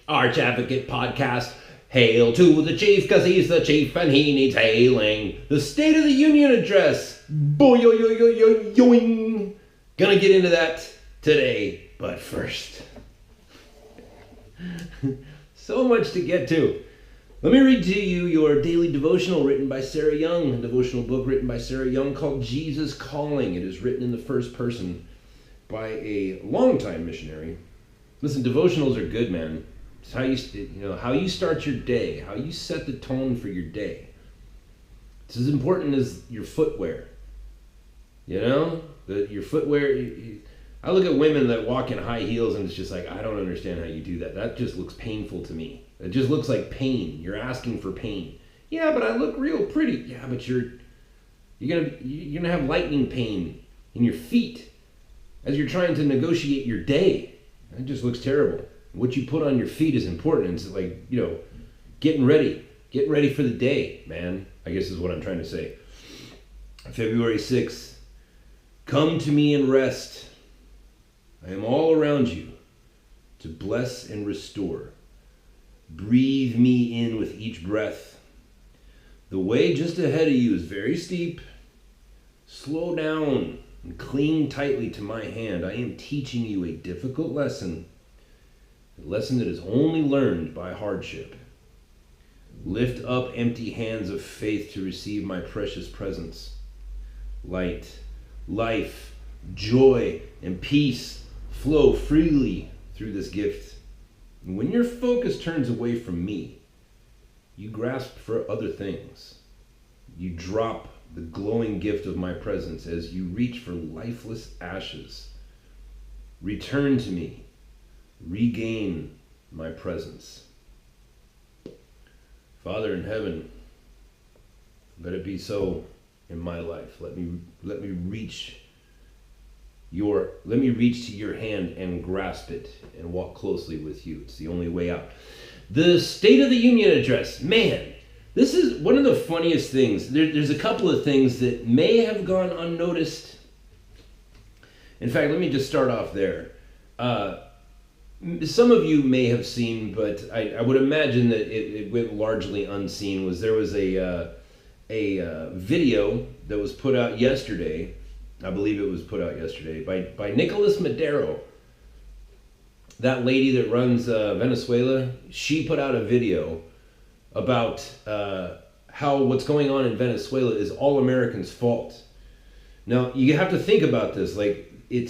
Arch Advocate Podcast. Hail to the chief, cause he's the chief and he needs hailing. The State of the Union Address. Boing. Gonna get into that today, but first. So much to get to. Let me read to you your daily devotional written by Sarah Young, a devotional book written by Sarah Young called Jesus Calling. It is written in the first person by a longtime missionary. Listen, devotionals are good, man. It's how you start your day, how you set the tone for your day. It's as important as your footwear. You know, your footwear. I look at women that walk in high heels, and it's just like, I don't understand how you do that. That just looks painful to me. It just looks like pain. You're asking for pain. Yeah, but I look real pretty. Yeah, but you're gonna have lightning pain in your feet as you're trying to negotiate your day. That just looks terrible. What you put on your feet is important. It's like, getting ready for the day, man, I guess is what I'm trying to say. February 6th, come to me and rest. I am all around you to bless and restore. Breathe me in with each breath. The way just ahead of you is very steep. Slow down and cling tightly to my hand. I am teaching you a difficult lesson. A lesson that is only learned by hardship. Lift up empty hands of faith to receive my precious presence. Light, life, joy, and peace flow freely through this gift. And when your focus turns away from me, you grasp for other things. You drop the glowing gift of my presence as you reach for lifeless ashes. Return to me. Regain my presence. Father in heaven, let it be so in my life. Let me reach to your hand and grasp it and walk closely with you. It's the only way out. The State of the Union Address. Man, this is one of the funniest things. There's a couple of things that may have gone unnoticed. In fact, let me just start off there. Some of you may have seen, but I would imagine that it went largely unseen. There was a video that was put out yesterday. I believe it was put out yesterday by Nicolas Maduro. That lady that runs Venezuela, she put out a video about how what's going on in Venezuela is all Americans' fault. Now, you have to think about this. You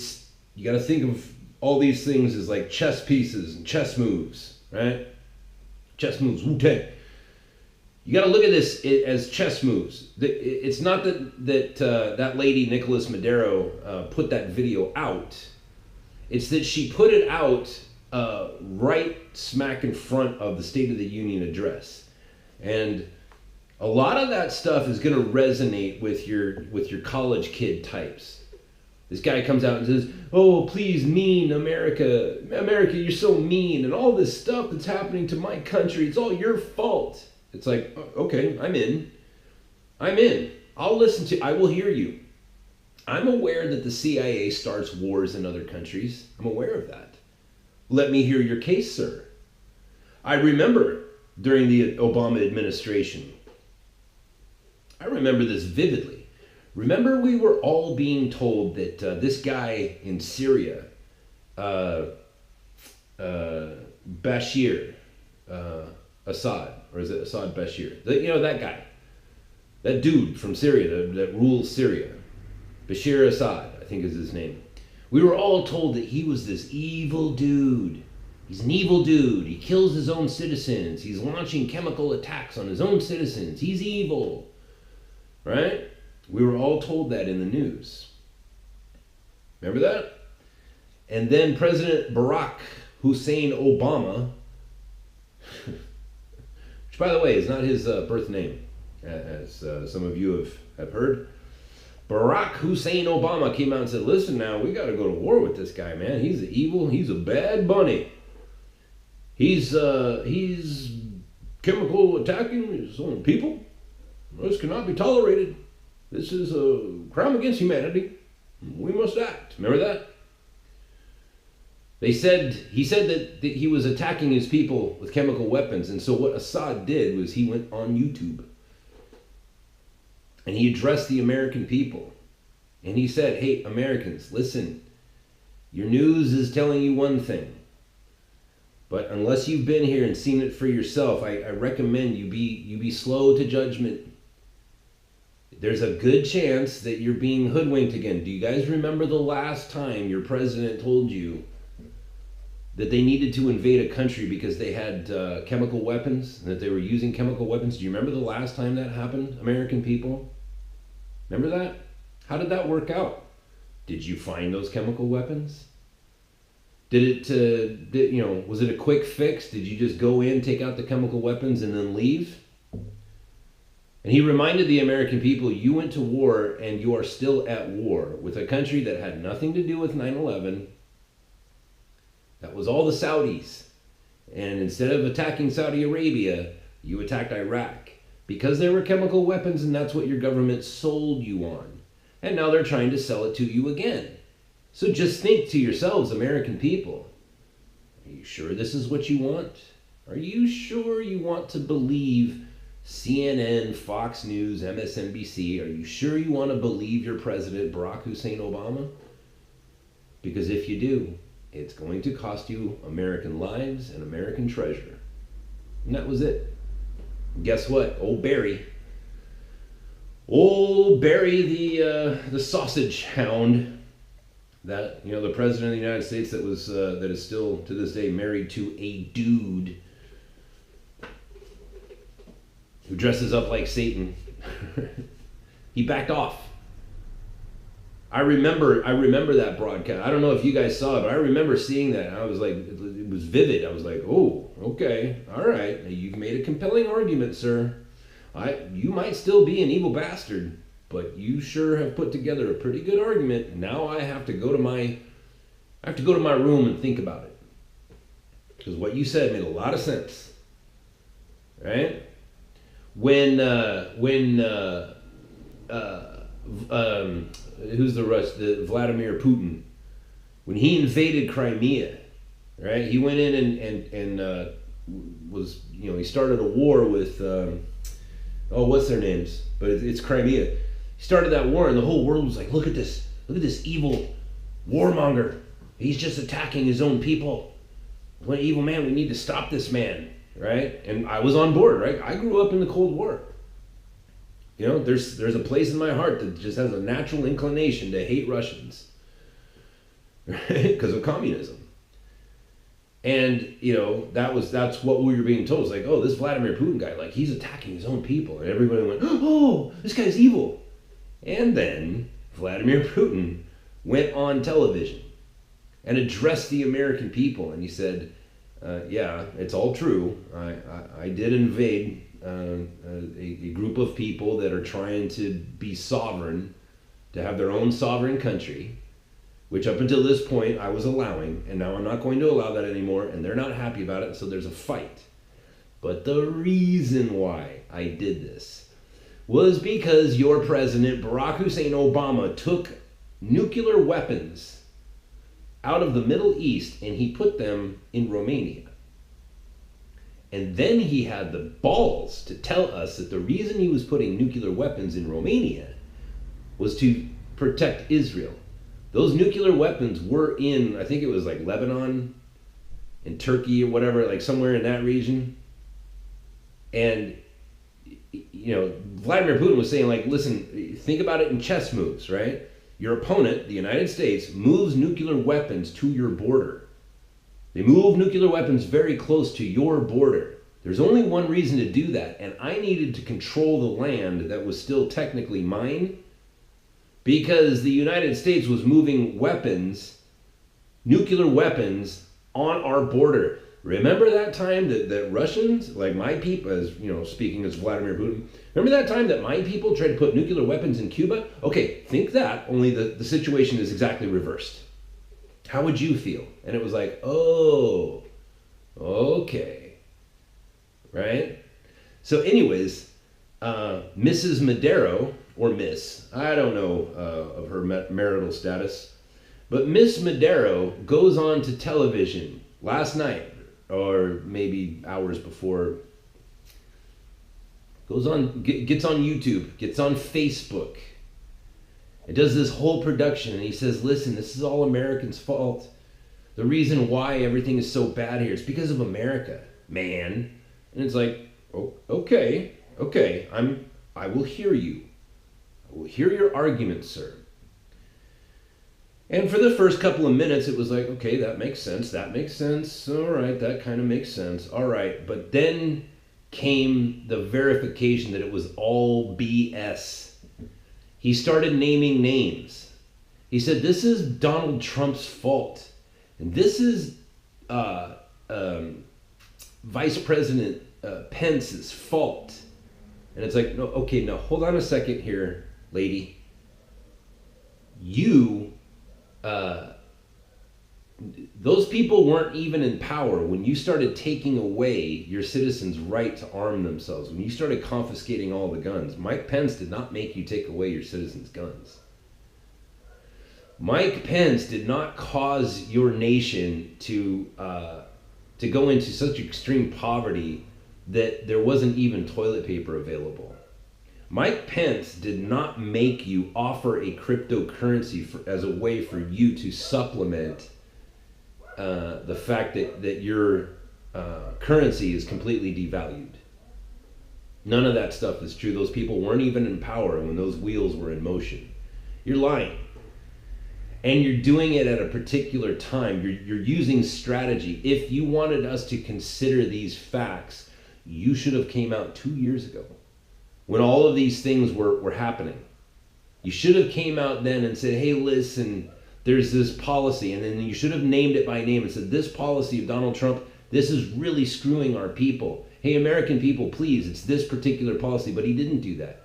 got to think of all these things as like chess pieces and chess moves, right? Chess moves, Wu-Tang. You got to look at this as chess moves. It's not that lady, Nicolas Maduro, put that video out. It's that she put it out right smack in front of the State of the Union Address. And a lot of that stuff is going to resonate with your college kid types. This guy comes out and says, oh, please, mean America. America, you're so mean. And all this stuff that's happening to my country, it's all your fault. It's like, okay, I'm in. I'll listen to, I will hear you. I'm aware that the CIA starts wars in other countries. I'm aware of that. Let me hear your case, sir. I remember during the Obama administration, I remember this vividly. Remember, we were all being told that this guy in Syria, Bashir Assad, or is it Assad Bashir? That guy, that dude from Syria that rules Syria, Bashir Assad, I think is his name. We were all told that he was this evil dude. He's an evil dude. He kills his own citizens. He's launching chemical attacks on his own citizens. He's evil, right? We were all told that in the news. Remember that? And then President Barack Hussein Obama, which by the way is not his birth name, as some of you have heard. Barack Hussein Obama came out and said, listen now, we got to go to war with this guy, man. He's evil. He's a bad bunny. He's chemical attacking his own people. This cannot be tolerated. This is a crime against humanity. We must act. Remember that? he said that he was attacking his people with chemical weapons. And so what Assad did was he went on YouTube and he addressed the American people. And he said, hey, Americans, listen, your news is telling you one thing. But unless you've been here and seen it for yourself, I recommend you be slow to judgment. There's a good chance that you're being hoodwinked again. Do you guys remember the last time your president told you that they needed to invade a country because they had chemical weapons, and that they were using chemical weapons? Do you remember the last time that happened, American people? Remember that? How did that work out? Did you find those chemical weapons? Was it a quick fix? Did you just go in, take out the chemical weapons, and then leave? And he reminded the American people, you went to war and you are still at war with a country that had nothing to do with 9/11. That was all the Saudis. And instead of attacking Saudi Arabia, you attacked Iraq because there were chemical weapons, and that's what your government sold you on. And now they're trying to sell it to you again. So just think to yourselves, American people, are you sure this is what you want? Are you sure you want to believe CNN, Fox News, MSNBC? Are you sure you want to believe your president, Barack Hussein Obama? Because if you do, it's going to cost you American lives and American treasure. And that was it. Guess what? Old Barry, the sausage hound, that, the president of the United States that is still to this day married to a dude who dresses up like Satan. He backed off. I remember that broadcast. I don't know if you guys saw it, but I remember seeing that. I was like, it was vivid. I was like, oh, okay, all right. You've made a compelling argument, sir. You might still be an evil bastard, but you sure have put together a pretty good argument. Now I have to go to my room and think about it, because what you said made a lot of sense, right? When Vladimir Putin, when he invaded Crimea, right? He went in and was, he started a war with, what's their names? But it's Crimea. He started that war, and the whole world was like, look at this evil warmonger. He's just attacking his own people. What an evil man. We need to stop this man, right? And I was on board, right? I grew up in the Cold War. There's a place in my heart that just has a natural inclination to hate Russians, right? Because of communism. And, that's what we were being told. It's like, oh, this Vladimir Putin guy, like, he's attacking his own people. And everybody went, oh, this guy's evil. And then Vladimir Putin went on television and addressed the American people. And he said, yeah, it's all true. I did invade a group of people that are trying to be sovereign, to have their own sovereign country, which up until this point I was allowing, and now I'm not going to allow that anymore, and they're not happy about it, so there's a fight. But the reason why I did this was because your president, Barack Hussein Obama, took nuclear weapons out of the Middle East and he put them in Romania. And then he had the balls to tell us that the reason he was putting nuclear weapons in Romania was to protect Israel. Those nuclear weapons were in, I think it was like Lebanon and Turkey or whatever, like somewhere in that region. And, Vladimir Putin was saying, like, listen, think about it in chess moves, right? Your opponent, the United States, moves nuclear weapons to your border. They move nuclear weapons very close to your border. There's only one reason to do that, and I needed to control the land that was still technically mine, because the United States was moving weapons, nuclear weapons, on our border. Remember that time that Russians, like my people, as speaking as Vladimir Putin, remember that time that my people tried to put nuclear weapons in Cuba? Okay, think that, only the situation is exactly reversed. How would you feel? And it was like, oh, okay, right? So anyways, Mrs. Madero, or Miss, I don't know of her marital status, But Miss Madero goes on to television last night, or maybe hours before, gets on YouTube, gets on Facebook, and does this whole production, and he says, listen, this is all Americans' fault. The reason why everything is so bad here, it's because of America, man. And it's like, oh, okay, I will hear you. I will hear your argument, sir. And for the first couple of minutes, it was like, okay, that makes sense. All right, that kind of makes sense. All right, but then came the verification that it was all BS. He started naming names. He said, this is Donald Trump's fault. And this is Vice President Pence's fault. And it's like, no, okay, now hold on a second here, lady. Those people weren't even in power when you started taking away your citizens' right to arm themselves. When you started confiscating all the guns, Mike Pence did not make you take away your citizens' guns. Mike Pence did not cause your nation to go into such extreme poverty that there wasn't even toilet paper available. Mike Pence did not make you offer a cryptocurrency as a way for you to supplement the fact that your currency is completely devalued. None of that stuff is true. Those people weren't even in power when those wheels were in motion. You're lying. And you're doing it at a particular time. You're using strategy. If you wanted us to consider these facts, you should have came out 2 years ago when all of these things were happening. You should have came out then and said, hey, listen, there's this policy. And then you should have named it by name and said, this policy of Donald Trump, this is really screwing our people. Hey, American people, please, it's this particular policy. But he didn't do that.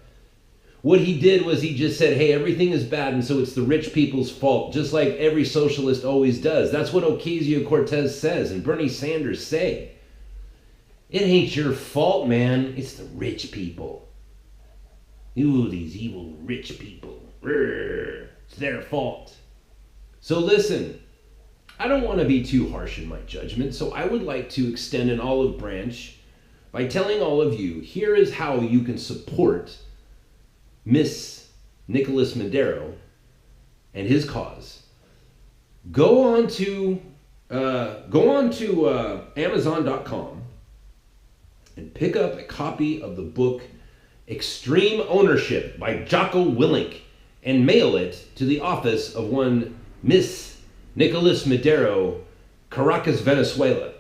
What he did was he just said, hey, everything is bad, and so it's the rich people's fault, just like every socialist always does. That's what Ocasio-Cortez says and Bernie Sanders say. It ain't your fault, man. It's the rich people. Ooh, these evil rich people. It's their fault. So listen, I don't want to be too harsh in my judgment, so I would like to extend an olive branch by telling all of you, here is how you can support Miss Nicolas Madero and his cause. Go on to Amazon.com and pick up a copy of the book Extreme Ownership by Jocko Willink and mail it to the office of one Miss Nicolas Madero, Caracas, Venezuela.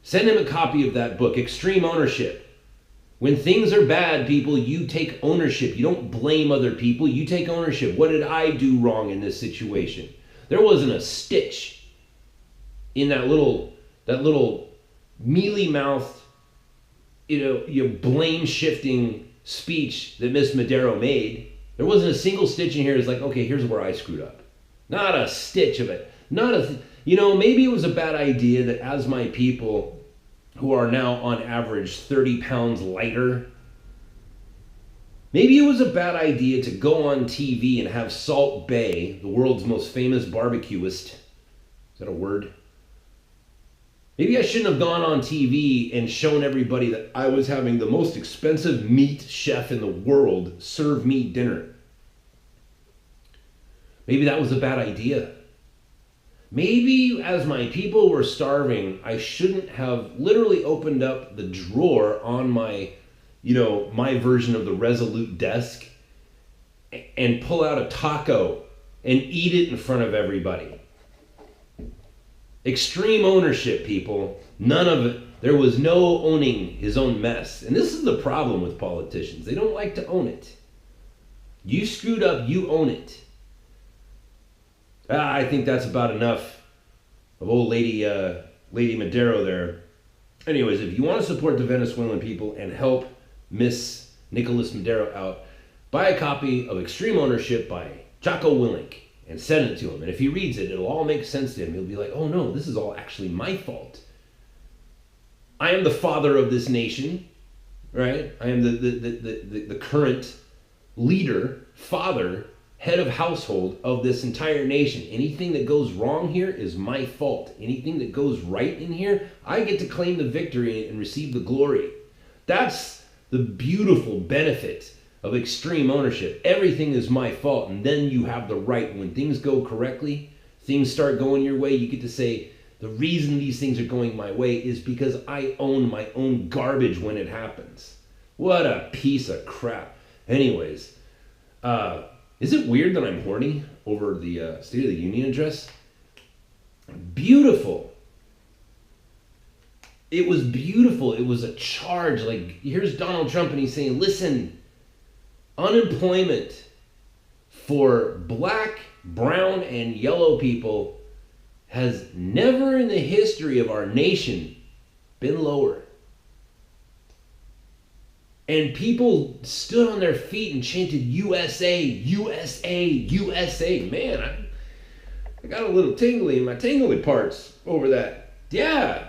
Send him a copy of that book, Extreme Ownership. When things are bad, people, you take ownership. You don't blame other people. You take ownership. What did I do wrong in this situation? There wasn't a stitch in that little mealy-mouthed, blame-shifting speech that Miss Madero made. There wasn't a single stitch in here. It's like, okay, here's where I screwed up. Not a stitch of it. Maybe it was a bad idea that as my people who are now on average 30 pounds lighter, maybe it was a bad idea to go on TV and have Salt Bae, the world's most famous barbecuist. Is that a word? Maybe I shouldn't have gone on TV and shown everybody that I was having the most expensive meat chef in the world serve me dinner. Maybe that was a bad idea. Maybe as my people were starving, I shouldn't have literally opened up the drawer on my version of the Resolute desk and pull out a taco and eat it in front of everybody. Extreme ownership, people. None of it. There was no owning his own mess. And this is the problem with politicians. They don't like to own it. You screwed up, you own it. I think that's about enough of old Lady Madero there. Anyways, if you want to support the Venezuelan people and help Miss Nicolas Madero out, buy a copy of Extreme Ownership by Jocko Willink and send it to him. And if he reads it, it'll all make sense to him. He'll be like, oh no, this is all actually my fault. I am the father of this nation, right? I am the current leader, father, head of household of this entire nation. Anything that goes wrong here is my fault. Anything that goes right in here, I get to claim the victory and receive the glory. That's the beautiful benefit of extreme ownership. Everything is my fault, and then you have the right. When things go correctly, things start going your way, you get to say, the reason these things are going my way is because I own my own garbage when it happens. What a piece of crap. Anyways, is it weird that I'm horny over the State of the Union address? Beautiful. It was beautiful. It was a charge. Like, here's Donald Trump, and he's saying, listen, unemployment for black, brown, and yellow people has never in the history of our nation been lower. And people stood on their feet and chanted, USA, USA, USA. Man, I got a little tingly in my tingly parts over that. Yeah.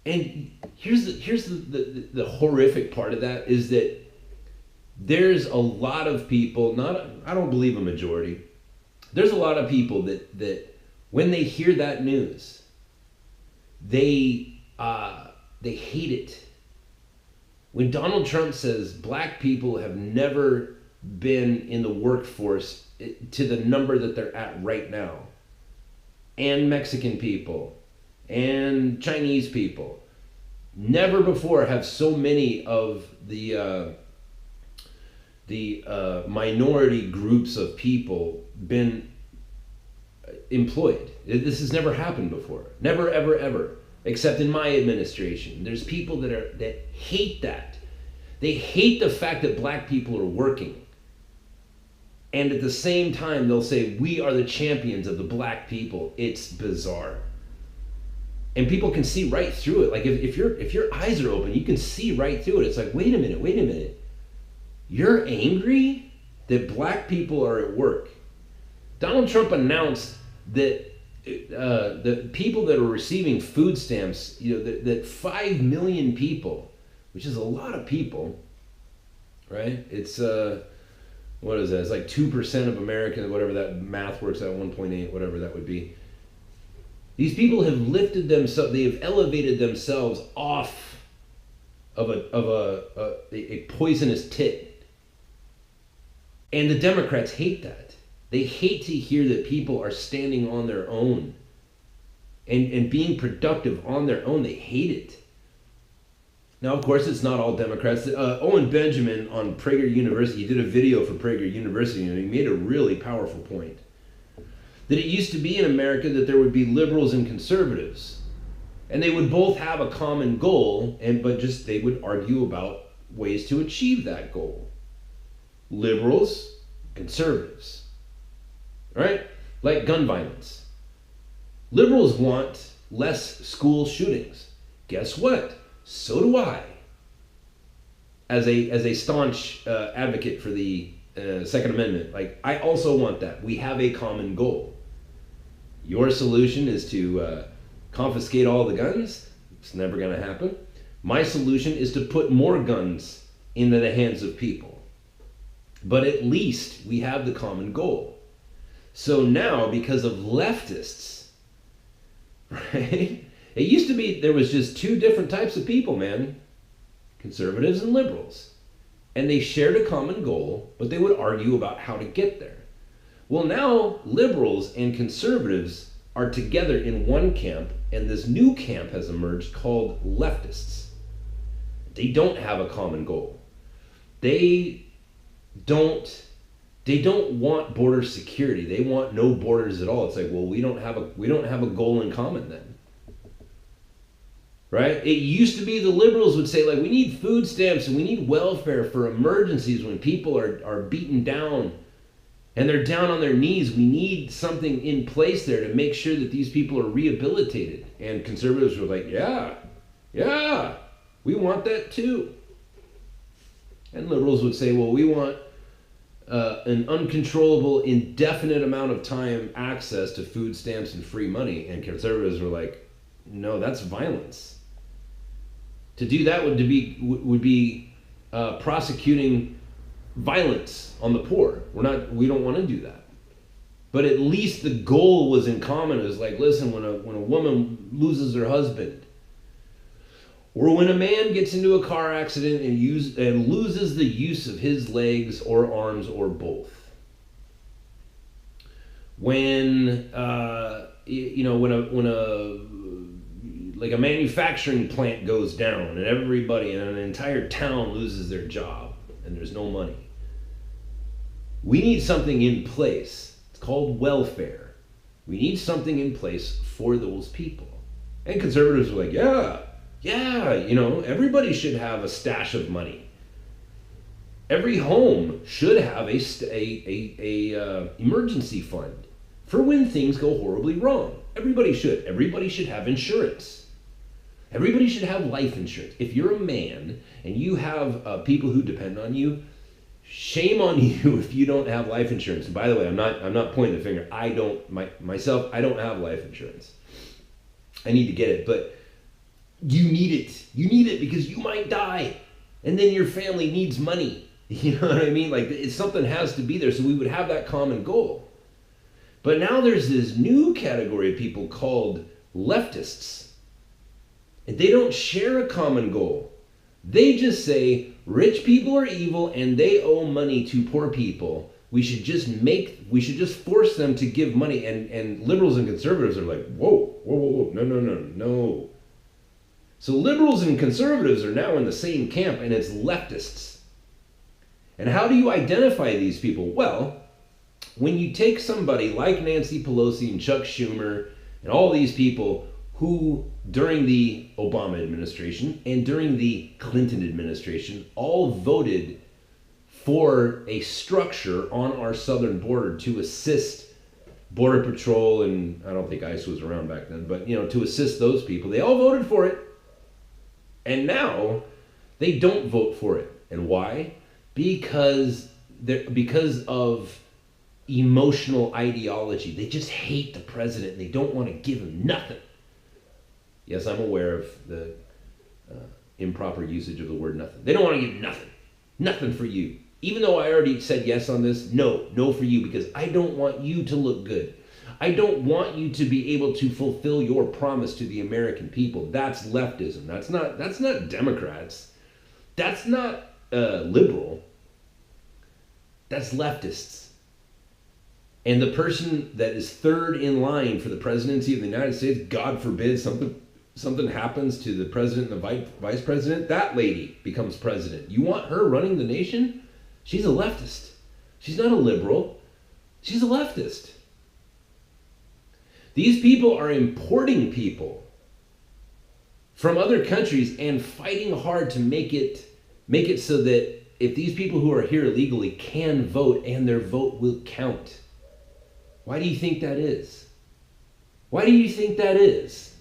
And here's the horrific part of that is that there's a lot of people, I don't believe a majority, there's a lot of people that when they hear that news, they hate it. When Donald Trump says black people have never been in the workforce to the number that they're at right now, and Mexican people, and Chinese people, never before have so many of the minority groups of people been employed. This has never happened before. Never, ever, ever. Except in my administration. There's people that hate that. They hate the fact that black people are working. And at the same time, they'll say, we are the champions of the black people. It's bizarre. And people can see right through it. Like if your eyes are open, you can see right through it. It's like, wait a minute. You're angry that black people are at work. Donald Trump announced that the people that are receiving food stamps, that 5 million people, which is a lot of people, right? It's, what is that? It's like 2% of America, whatever that math works out, 1.8, whatever that would be. These people have lifted themselves, they have elevated themselves off of a poisonous tit. And the Democrats hate that. They hate to hear that people are standing on their own and being productive on their own. They hate it. Now, of course, it's not all Democrats. Owen Benjamin on Prager University, he did a video for Prager University, and he made a really powerful point. That it used to be in America that there would be liberals and conservatives. And they would both have a common goal, but they would argue about ways to achieve that goal. Liberals, conservatives. Right? Like gun violence. Liberals want less school shootings. Guess what? So do I. As a staunch advocate for the Second Amendment, like I also want that. We have a common goal. Your solution is to confiscate all the guns. It's never going to happen. My solution is to put more guns into the hands of people. But at least we have the common goal. So now, because of leftists, right? It used to be there was just two different types of people, man. Conservatives and liberals. And they shared a common goal, but they would argue about how to get there. Well, now liberals and conservatives are together in one camp, and this new camp has emerged called leftists. They don't have a common goal. They don't want border security. They want no borders at all. It's like, well, we don't have a goal in common then. Right? It used to be the liberals would say, like, we need food stamps and we need welfare for emergencies when people are beaten down and they're down on their knees. We need something in place there to make sure that these people are rehabilitated. And conservatives were like, yeah, we want that too. And liberals would say, well, we want an uncontrollable, indefinite amount of time access to food stamps and free money. And conservatives were like, no, that's violence. To do that would be prosecuting violence on the poor. We don't want to do that. But at least the goal was in common. It was like, listen, when a woman loses her husband, or when a man gets into a car accident and loses the use of his legs or arms or both. When a manufacturing plant goes down and everybody in an entire town loses their job and there's no money. We need something in place. It's called welfare. We need something in place for those people. And conservatives are like, everybody should have a stash of money. Every home should have a emergency fund for when things go horribly wrong. Everybody should. Everybody should have insurance. Everybody should have life insurance. If you're a man and you have people who depend on you, shame on you if you don't have life insurance. And by the way, I'm not pointing the finger. I don't have life insurance. I need to get it, but you need it. You need it because you might die, and then your family needs money. You know what I mean? Like, something has to be there, so we would have that common goal. But now there's this new category of people called leftists. And they don't share a common goal. They just say rich people are evil and they owe money to poor people. We should just force them to give money. And liberals and conservatives are like, whoa, no. So liberals and conservatives are now in the same camp, and it's leftists. And how do you identify these people? Well, when you take somebody like Nancy Pelosi and Chuck Schumer and all these people who, during the Obama administration and during the Clinton administration, all voted for a structure on our southern border to assist Border Patrol, and I don't think ICE was around back then, but to assist those people. They all voted for it. And now they don't vote for it. And why? Because of emotional ideology. They just hate the president and they don't want to give him nothing. Yes, I'm aware of the improper usage of the word nothing. They don't want to give nothing. Nothing for you. Even though I already said yes on this, no for you, because I don't want you to look good. I don't want you to be able to fulfill your promise to the American people. That's leftism. That's not Democrats. That's not liberal. That's leftists. And the person that is third in line for the presidency of the United States, God forbid something happens to the president and the vice president, that lady becomes president. You want her running the nation? She's a leftist. She's not a liberal. She's a leftist. These people are importing people from other countries and fighting hard to make it so that if these people who are here illegally can vote and their vote will count. Why do you think that is? Why do you think that is?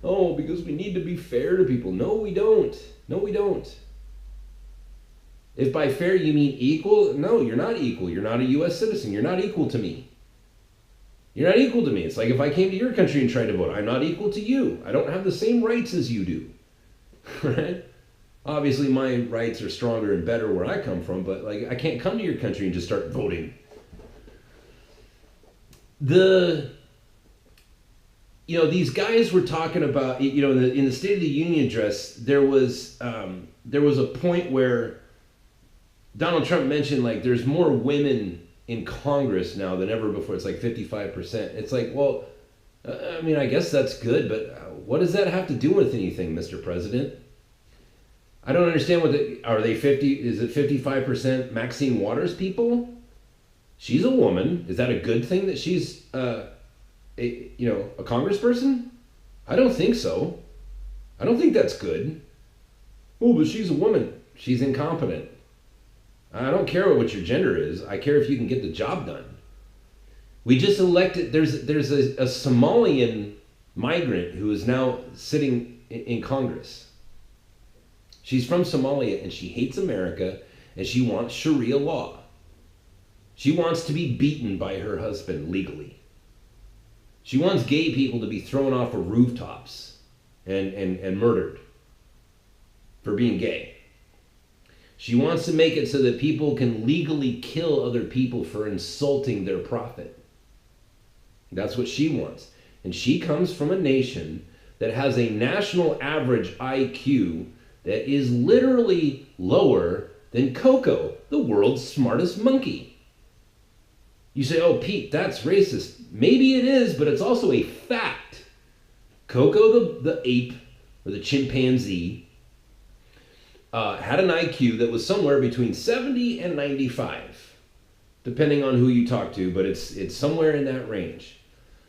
Oh, because we need to be fair to people. No, we don't. No, we don't. If by fair you mean equal, no, you're not equal. You're not a U.S. citizen. You're not equal to me. You're not equal to me. It's like if I came to your country and tried to vote, I'm not equal to you. I don't have the same rights as you do. Right? Obviously, my rights are stronger and better where I come from, but I can't come to your country and just start voting. These guys were talking about, in the State of the Union address, there was a point where Donald Trump mentioned there's more women in Congress now than ever before. It's 55%. It's well, I guess that's good, but what does that have to do with anything, Mr. President? I don't understand are they 50, is it 55% Maxine Waters people? She's a woman. Is that a good thing that she's, a congressperson? I don't think so. I don't think that's good. Oh, but she's a woman. She's incompetent. I don't care what your gender is. I care if you can get the job done. We just elected, there's a Somalian migrant who is now sitting in Congress. She's from Somalia and she hates America and she wants Sharia law. She wants to be beaten by her husband legally. She wants gay people to be thrown off of rooftops and murdered for being gay. She wants to make it so that people can legally kill other people for insulting their prophet. That's what she wants. And she comes from a nation that has a national average IQ that is literally lower than Coco, the world's smartest monkey. You say, oh, Pete, that's racist. Maybe it is, but it's also a fact. Coco, the ape, or the chimpanzee, had an IQ that was somewhere between 70 and 95, depending on who you talk to, but it's somewhere in that range.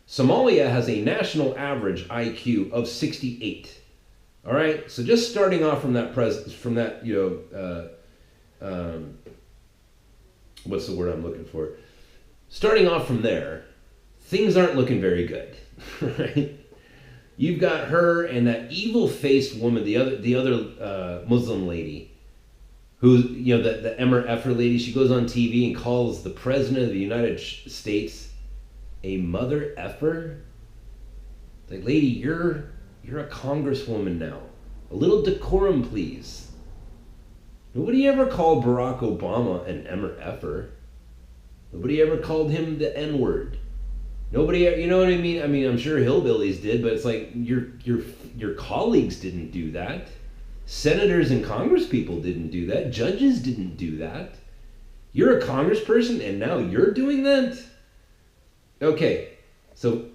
Somalia has a national average IQ of 68. All right, so just starting off from that what's the word I'm looking for? Starting off from there, things aren't looking very good, right? You've got her and that evil-faced woman, the other Muslim lady, who, the Emmer Effer lady. She goes on TV and calls the president of the United States a mother effer. Like, lady, you're a congresswoman now. A little decorum, please. Nobody ever called Barack Obama an Emmer Effer. Nobody ever called him the N-word. Nobody, you know what I mean? I mean, I'm sure hillbillies did, but it's like your colleagues didn't do that. Senators and congresspeople didn't do that. Judges didn't do that. You're a congressperson and now you're doing that? Okay, so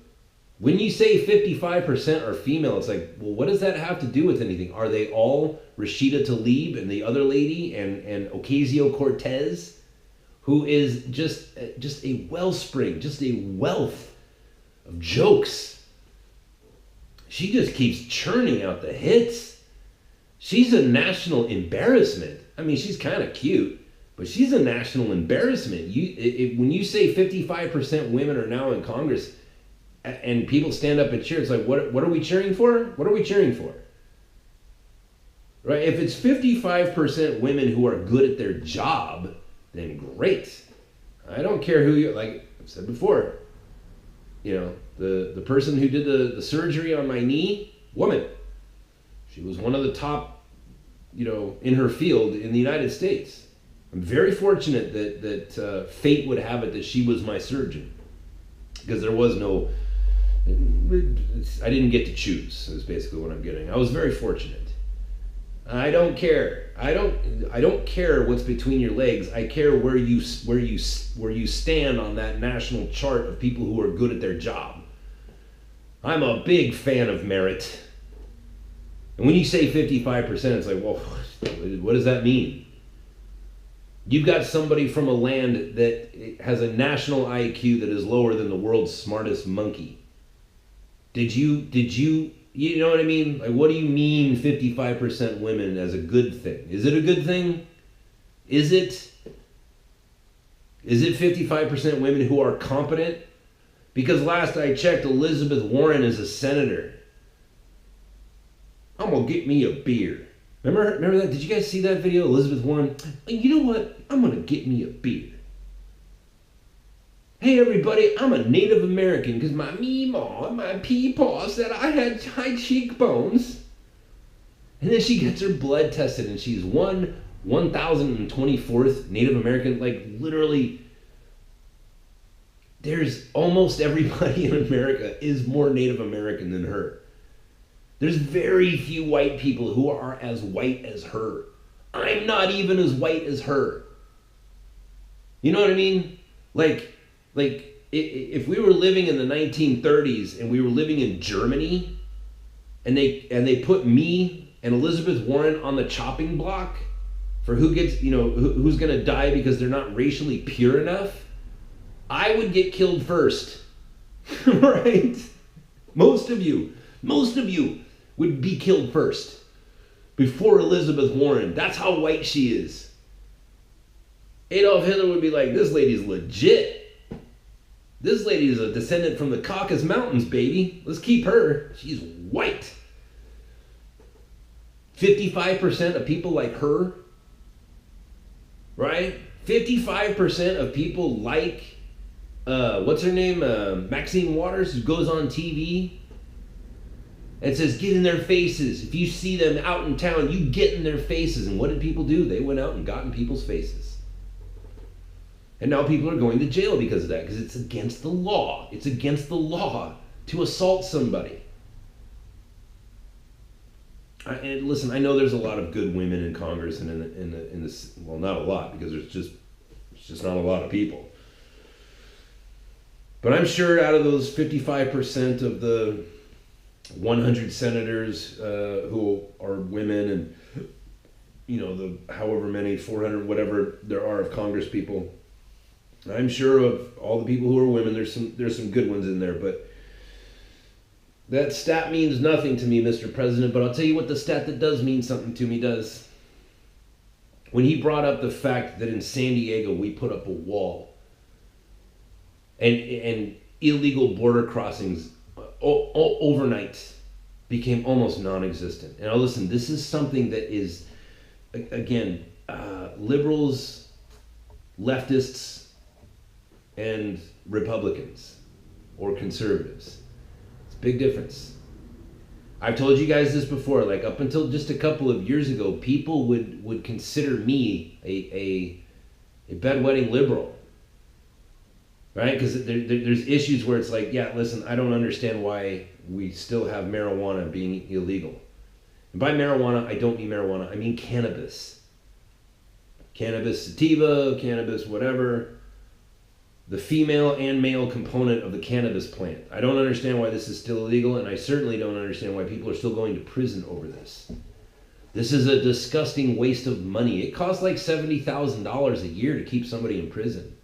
when you say 55% are female, it's like, well, what does that have to do with anything? Are they all Rashida Tlaib and the other lady and Ocasio-Cortez, who is just a wellspring, just a wealth of jokes? She just keeps churning out the hits. She's a national embarrassment. I mean, she's kind of cute, but she's a national embarrassment. When you say 55% women are now in Congress and people stand up and cheer, it's like, what are we cheering for? What are we cheering for? Right? If it's 55% women who are good at their job, then great. I don't care who you, like I've said before, the person who did the surgery on my knee, woman. She was one of the top, in her field in the United States. I'm very fortunate that fate would have it that she was my surgeon, because there was no, I didn't get to choose, is basically what I'm getting. I was very fortunate. I don't care. I don't care what's between your legs. I care where you stand on that national chart of people who are good at their job. I'm a big fan of merit. And when you say 55%, it's like, well, what does that mean? You've got somebody from a land that has a national IQ that is lower than the world's smartest monkey. Did you know what I mean? Like, what do you mean 55% women as a good thing? Is it a good thing? Is it 55% women who are competent? Because last I checked, Elizabeth Warren is a senator. I'm gonna get me a beer. Remember that? Did you guys see that video? Elizabeth Warren, you know what? I'm gonna get me a beer. Hey everybody, I'm a Native American because my meemaw and my peepaw said I had high cheekbones. And then she gets her blood tested and she's 1,024th Native American. Like, literally, there's almost everybody in America is more Native American than her. There's very few white people who are as white as her. I'm not even as white as her. You know what I mean? Like if we were living in the 1930s and we were living in Germany and they put me and Elizabeth Warren on the chopping block for who gets, who's going to die because they're not racially pure enough, I would get killed first. Right? Most of you would be killed first before Elizabeth Warren. That's how white she is. Adolf Hitler would be like, this lady's legit. This lady is a descendant from the Caucasus Mountains, baby. Let's keep her. She's white. 55% of people like her, right? 55% of people like, what's her name? Maxine Waters, who goes on TV. It says, get in their faces. If you see them out in town, you get in their faces. And what did people do? They went out and got in people's faces. And now people are going to jail because of that, because it's against the law. It's against the law to assault somebody. And listen, I know there's a lot of good women in Congress and in this, well, not a lot, because there's just not a lot of people. But I'm sure out of those 55% of the 100 senators who are women, and the however many 400 whatever there are of Congress people, I'm sure of all the people who are women, there's some good ones in there, but that stat means nothing to me, Mr. President. But I'll tell you what the stat that does mean something to me does. When he brought up the fact that in San Diego we put up a wall and illegal border crossings overnight became almost non-existent. And now listen, this is something that is, again, liberals, leftists, and Republicans or conservatives. It's a big difference. I've told you guys this before, like up until just a couple of years ago, people would consider me a bedwetting liberal. Right? Because there's issues where it's like, yeah, listen, I don't understand why we still have marijuana being illegal. And by marijuana, I don't mean marijuana, I mean cannabis. Cannabis sativa, cannabis whatever. The female and male component of the cannabis plant. I don't understand why this is still illegal, and I certainly don't understand why people are still going to prison over this. This is a disgusting waste of money. It costs like $70,000 a year to keep somebody in prison.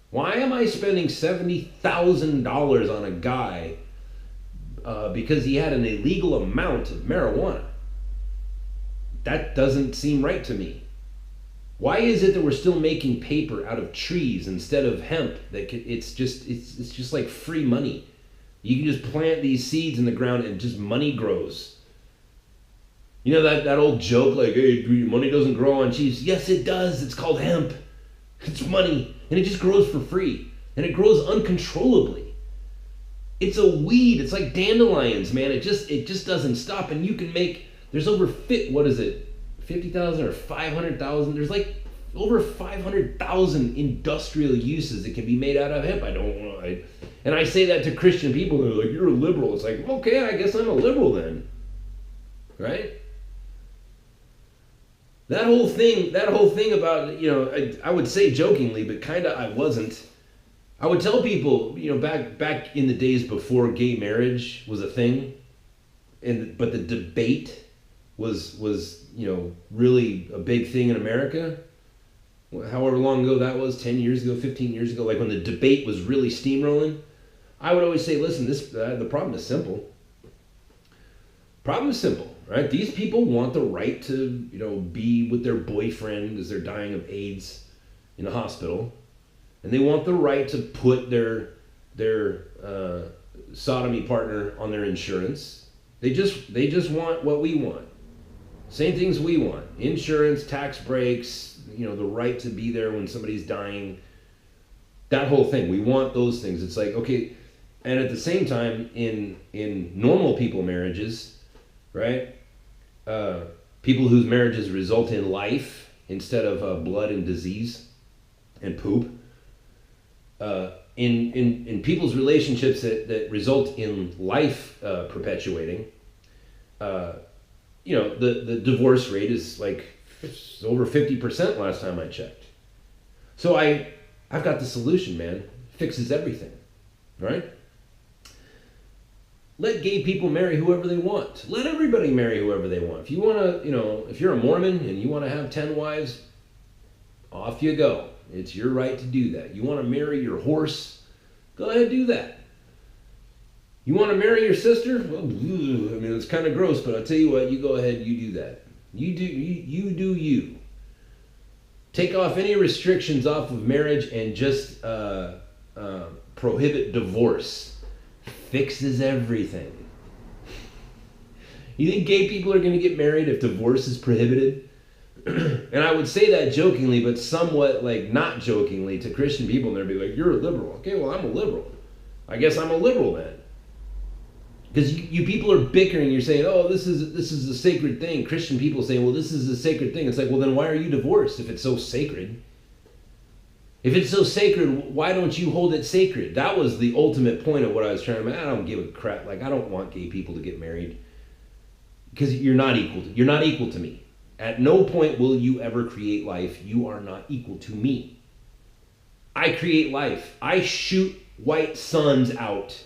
Why am I spending $70,000 on a guy because he had an illegal amount of marijuana? That doesn't seem right to me. Why is it that we're still making paper out of trees instead of hemp? It's just like free money. You can just plant these seeds in the ground and just money grows. You know that old joke like, hey, money doesn't grow on trees. Yes, it does. It's called hemp. It's money. And it just grows for free. And it grows uncontrollably. It's a weed. It's like dandelions, man. It just doesn't stop. And you can make, there's over 50,000 or 500,000. There's like over 500,000 industrial uses that can be made out of hemp. I don't know. And I say that to Christian people who are like, you're a liberal. It's like, okay, I guess I'm a liberal then. Right? That whole thing about, I would say jokingly, but kind of I wasn't. I would tell people, back in the days before gay marriage was a thing, but the debate was really a big thing in America. However long ago that was, 10 years ago, 15 years ago, like when the debate was really steamrolling, I would always say, listen, the problem is simple. Problem is simple. Right? These people want the right to, be with their boyfriend as they're dying of AIDS in a hospital, and they want the right to put their sodomy partner on their insurance. They just want what we want. Same things we want: insurance, tax breaks, the right to be there when somebody's dying. That whole thing. We want those things. It's like, okay, and at the same time, in normal people marriages, right? People whose marriages result in life instead of blood and disease and poop. In people's relationships that result in life perpetuating, the divorce rate is like over 50% last time I checked. So I've got the solution, man. Fixes everything, right? Let gay people marry whoever they want. Let everybody marry whoever they want. If you want to, if you're a Mormon and you want to have 10 wives, off you go. It's your right to do that. You want to marry your horse? Go ahead, do that. You want to marry your sister? Well, it's kind of gross, but I'll tell you what, you go ahead, you do that. You do you. Take off any restrictions off of marriage and just prohibit divorce. Fixes everything. You think gay people are going to get married if divorce is prohibited? And I would say that jokingly, but somewhat like not jokingly to Christian people, and they'd be like, you're a liberal. Okay, well, I'm a liberal. I guess I'm a liberal then. Because you people are bickering. You're saying, oh, this is a sacred thing. Christian people saying, well, this is a sacred thing. It's like, well, then why are you divorced if it's so sacred? If it's so sacred, why don't you hold it sacred? That was the ultimate point of what I was trying to. I don't give a crap. Like, I don't want gay people to get married because you're not equal to me. At no point will you ever create life. You are not equal to me. I create life. I shoot white suns out.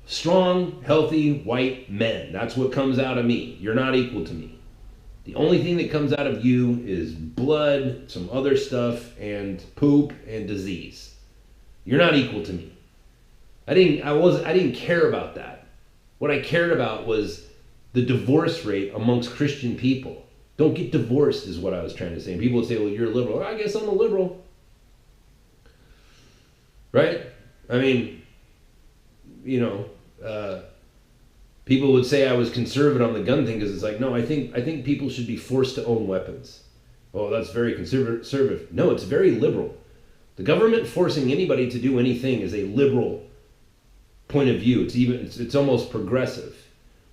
Strong, healthy, white men. That's what comes out of me. You're not equal to me. The only thing that comes out of you is blood, some other stuff, and poop and disease. You're not equal to me. I didn't care about that. What I cared about was the divorce rate amongst Christian people. Don't get divorced is what I was trying to say. And people would say, well, you're a liberal. I guess I'm a liberal. Right? I mean, people would say I was conservative on the gun thing because it's like, no, I think people should be forced to own weapons. Oh, that's very conservative. No, it's very liberal. The government forcing anybody to do anything is a liberal point of view. It's almost progressive,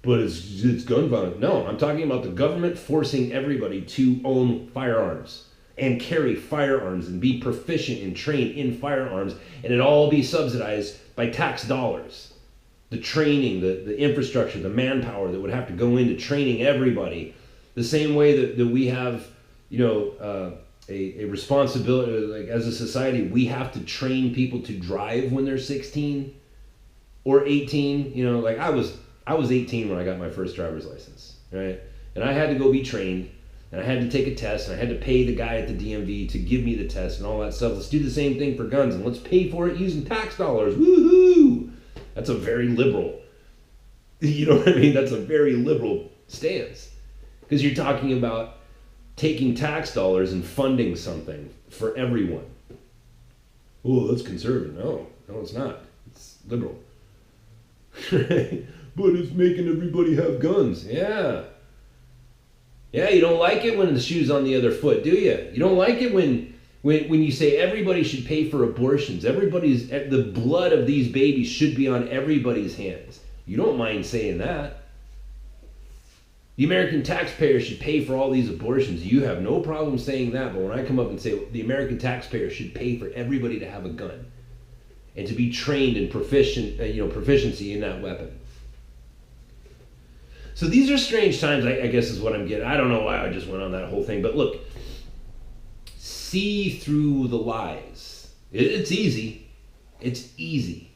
but it's gun violence. No, I'm talking about the government forcing everybody to own firearms and carry firearms and be proficient and trained in firearms, and it all be subsidized by tax dollars. The training, the infrastructure, the manpower that would have to go into training everybody, the same way that we have, a responsibility, like as a society, we have to train people to drive when they're 16 or 18. Like I was 18 when I got my first driver's license, right? And I had to go be trained, and I had to take a test, and I had to pay the guy at the DMV to give me the test and all that stuff. Let's do the same thing for guns, and let's pay for it using tax dollars. Woohoo! That's a very liberal, you know what I mean? That's a very liberal stance. Because you're talking about taking tax dollars and funding something for everyone. Oh, that's conservative. No, it's not. It's liberal. But it's making everybody have guns. Yeah. Yeah, you don't like it when the shoe's on the other foot, do you? You don't like it when you say everybody should pay for abortions. The blood of these babies should be on everybody's hands. You don't mind saying that. The American taxpayer should pay for all these abortions. You have no problem saying that, but when I come up and say the American taxpayer should pay for everybody to have a gun and to be trained in proficiency in that weapon. So these are strange times, I guess is what I'm getting. I don't know why I just went on that whole thing, but look, see through the lies. It's easy. It's easy.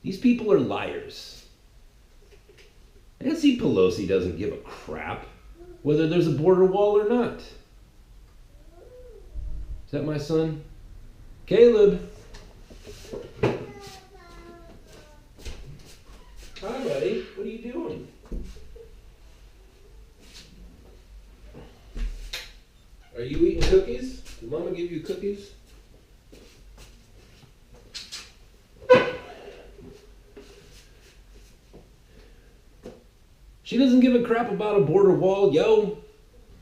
These people are liars. Nancy Pelosi doesn't give a crap whether there's a border wall or not. Is that my son? Caleb. Hi, buddy. What are you doing? Are you eating cookies? Did Mama give you cookies? She doesn't give a crap about a border wall, yo.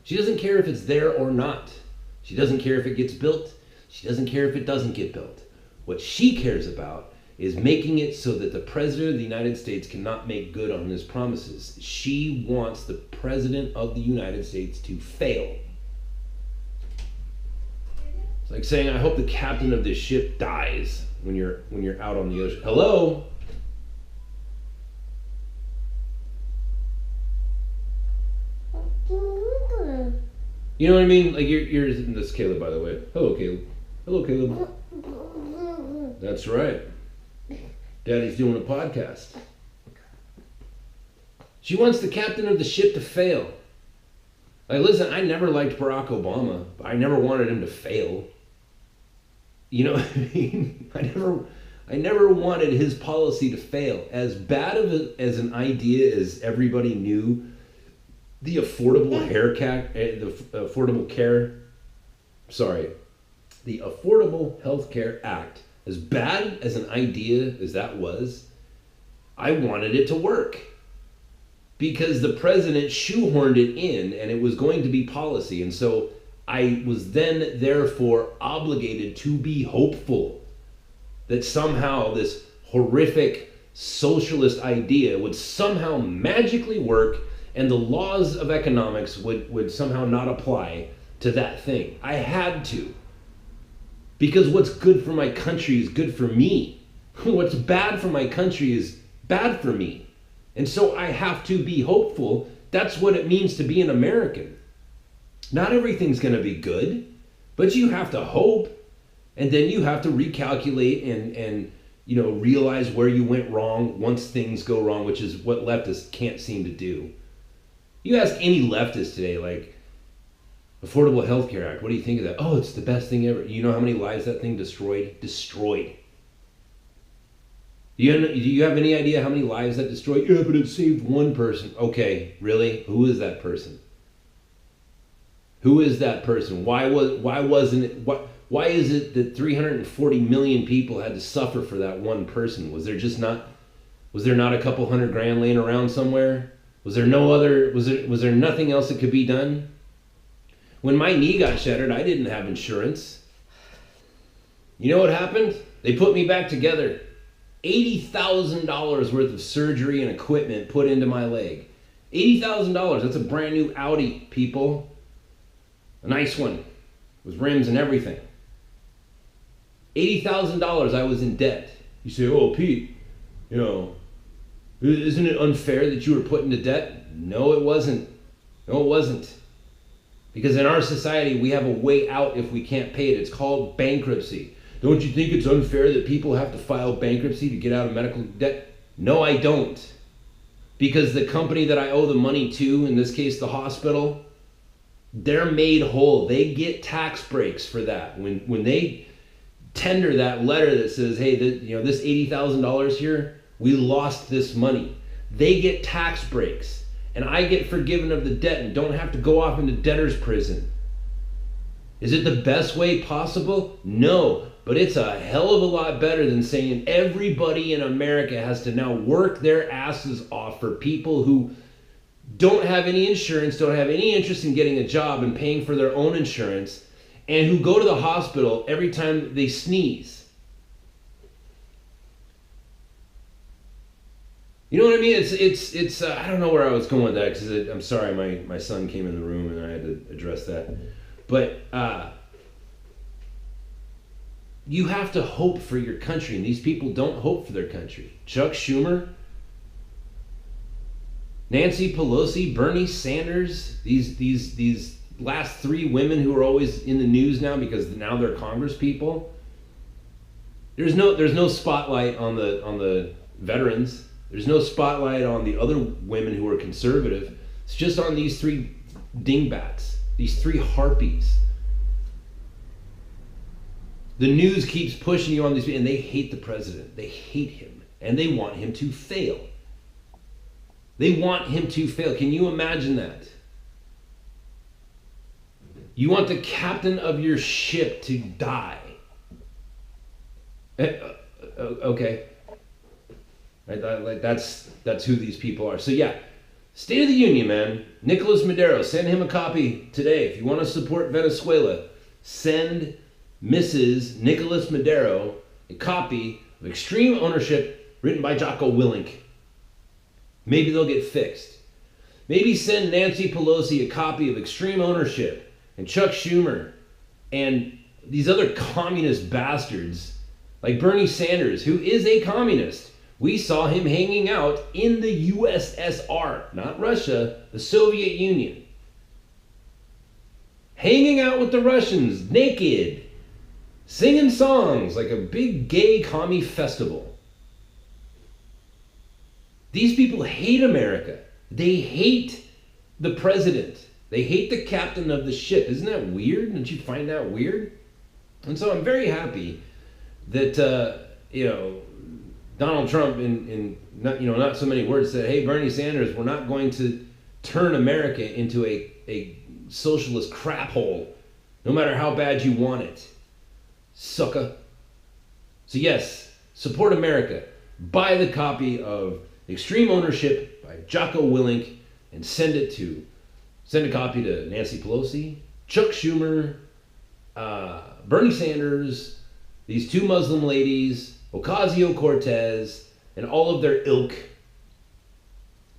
She doesn't care if it's there or not. She doesn't care if it gets built. She doesn't care if it doesn't get built. What she cares about is making it so that the President of the United States cannot make good on his promises. She wants the President of the United States to fail. It's like saying, I hope the captain of this ship dies when you're out on the ocean. Hello? You know what I mean? Like you're this Caleb, by the way. Hello, Caleb. Hello, Caleb. That's right. Daddy's doing a podcast. She wants the captain of the ship to fail. Like, listen, I never liked Barack Obama, but I never wanted him to fail. You know what I mean? I never wanted his policy to fail. As bad as an idea as everybody knew, the Affordable Health Care Act, as bad as an idea as that was, I wanted it to work. Because the president shoehorned it in and it was going to be policy. And so I was then therefore obligated to be hopeful that somehow this horrific socialist idea would somehow magically work and the laws of economics would somehow not apply to that thing. I had to. Because what's good for my country is good for me. What's bad for my country is bad for me. And so I have to be hopeful. That's what it means to be an American. Not everything's going to be good, but you have to hope. And then you have to recalculate and realize where you went wrong once things go wrong, which is what leftists can't seem to do. You ask any leftist today, like, Affordable Health Care Act, what do you think of that? Oh, it's the best thing ever. You know how many lives that thing destroyed? Destroyed. Do you have any idea how many lives that destroyed? Yeah, but it saved one person. Okay, really? Who is that person? Who is that person? Why is it that 340 million people had to suffer for that one person? Was there not a couple $100,000 laying around somewhere? Was there nothing else that could be done? When my knee got shattered, I didn't have insurance. You know what happened? They put me back together. $80,000 worth of surgery and equipment put into my leg. $80,000, that's a brand new Audi, people. A nice one, with rims and everything. $80,000 I was in debt. You say, oh, Pete, isn't it unfair that you were put into debt? No, it wasn't. No, it wasn't. Because in our society, we have a way out if we can't pay it. It's called bankruptcy. Don't you think it's unfair that people have to file bankruptcy to get out of medical debt? No, I don't. Because the company that I owe the money to, in this case the hospital, they're made whole. They get tax breaks for that. When they tender that letter that says, hey, this $80,000 here, we lost this money. They get tax breaks. And I get forgiven of the debt and don't have to go off into debtor's prison. Is it the best way possible? No, but it's a hell of a lot better than saying everybody in America has to now work their asses off for people who don't have any insurance, don't have any interest in getting a job and paying for their own insurance, and who go to the hospital every time they sneeze. You know what I mean? It's I don't know where I was going with that because I'm sorry, my son came in the room and I had to address that. But you have to hope for your country, and these people don't hope for their country. Chuck Schumer, Nancy Pelosi, Bernie Sanders, these last three women who are always in the news now because now they're Congress people. There's no spotlight on the veterans. There's no spotlight on the other women who are conservative. It's just on these three dingbats, these three harpies. The news keeps pushing you on these people, and they hate the president. They hate him, and they want him to fail. They want him to fail. Can you imagine that? You want the captain of your ship to die. Okay. Right, that's who these people are. So yeah, State of the Union, man. Nicolas Maduro, send him a copy today. If you want to support Venezuela, send Mrs. Nicolas Maduro a copy of Extreme Ownership written by Jocko Willink. Maybe they'll get fixed. Maybe send Nancy Pelosi a copy of Extreme Ownership and Chuck Schumer and these other communist bastards like Bernie Sanders, who is a communist. We saw him hanging out in the USSR, not Russia, the Soviet Union. Hanging out with the Russians, naked, singing songs like a big gay commie festival. These people hate America. They hate the president. They hate the captain of the ship. Isn't that weird? Don't you find that weird? And so I'm very happy that, Donald Trump, in not so many words, said, hey, Bernie Sanders, we're not going to turn America into a socialist crap hole, no matter how bad you want it. Sucker. So yes, support America. Buy the copy of Extreme Ownership by Jocko Willink and send a copy to Nancy Pelosi, Chuck Schumer, Bernie Sanders, these two Muslim ladies, Ocasio-Cortez, and all of their ilk.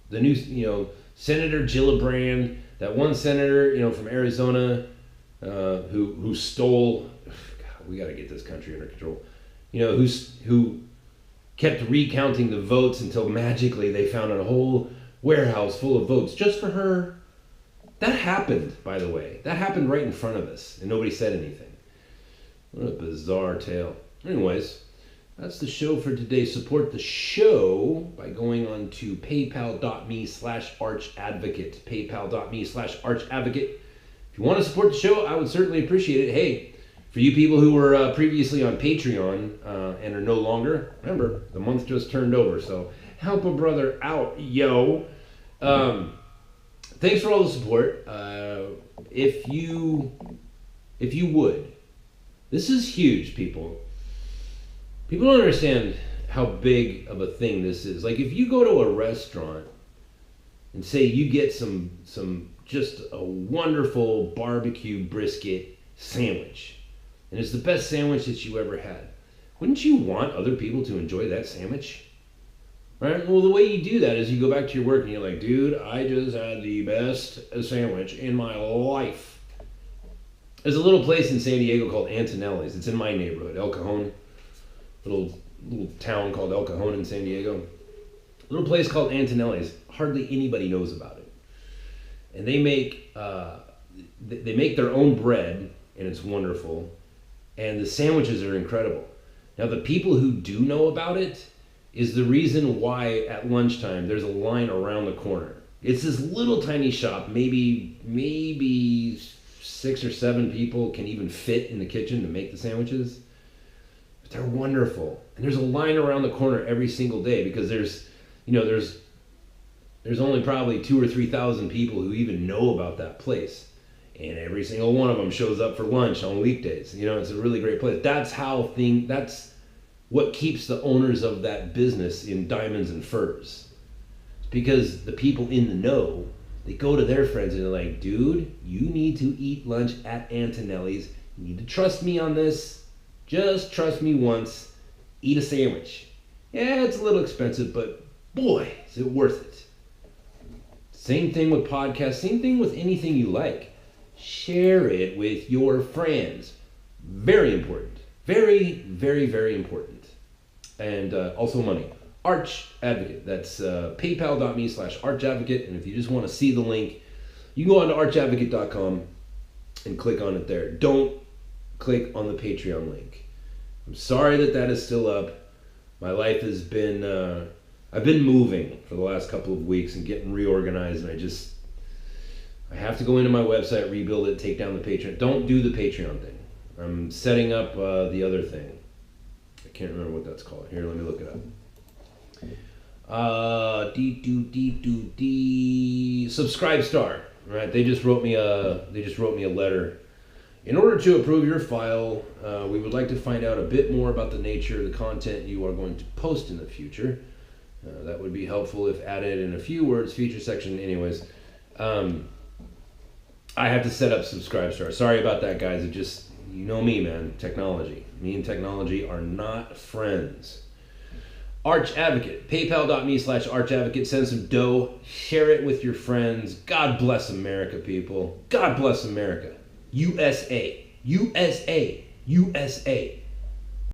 The new, Senator Gillibrand, that one senator, from Arizona, who stole. God, we got to get this country under control. Who kept recounting the votes until magically they found a whole warehouse full of votes just for her. That happened, by the way. That happened right in front of us, and nobody said anything. What a bizarre tale. Anyways, that's the show for today. Support the show by going on to paypal.me/archadvocate. Paypal.me/archadvocate. If you want to support the show, I would certainly appreciate it. Hey, for you people who were previously on Patreon and are no longer, remember, the month just turned over, so help a brother out, yo. Thanks for all the support. If you would, this is huge, people. People don't understand how big of a thing this is. Like, if you go to a restaurant and say you get some just a wonderful barbecue brisket sandwich, and it's the best sandwich that you ever had, wouldn't you want other people to enjoy that sandwich? Right? Well, the way you do that is you go back to your work and you're like, dude, I just had the best sandwich in my life. There's a little place in San Diego called Antonelli's. It's in my neighborhood, El Cajon. Little town called El Cajon in San Diego. A little place called Antonelli's. Hardly anybody knows about it. And they make their own bread, and it's wonderful. And the sandwiches are incredible. Now, the people who do know about it is the reason why at lunchtime there's a line around the corner. It's this little tiny shop, maybe 6 or 7 people can even fit in the kitchen to make the sandwiches. But they're wonderful. And there's a line around the corner every single day because there's only probably 2,000 or 3,000 people who even know about that place. And every single one of them shows up for lunch on weekdays. It's a really great place. That's what keeps the owners of that business in diamonds and furs. It's because the people in the know, they go to their friends and they're like, dude, you need to eat lunch at Antonelli's. You need to trust me on this. Just trust me once. Eat a sandwich. Yeah, it's a little expensive, but boy, is it worth it. Same thing with podcasts. Same thing with anything you like. Share it with your friends. Very important. Very, very, very important. And also money. Arch Advocate. That's paypal.me/archadvocate. And if you just want to see the link, you can go on to archadvocate.com and click on it there. Don't click on the Patreon link. I'm sorry that is still up. My life has been, I've been moving for the last couple of weeks and getting reorganized, and I have to go into my website, rebuild it, take down the Patreon. Don't do the Patreon thing. I'm setting up the other thing. I can't remember what that's called. Here, let me look it up. Subscribestar. Right? They just wrote me a letter. In order to approve your file, we would like to find out a bit more about the nature of the content you are going to post in the future. That would be helpful if added in a few words, feature section. Anyways, I have to set up Subscribestar. Sorry about that, guys. You know me, man. Technology. Me and technology are not friends. Arch Advocate. PayPal.me/archadvocate. Send some dough. Share it with your friends. God bless America, people. God bless America. USA. USA. USA.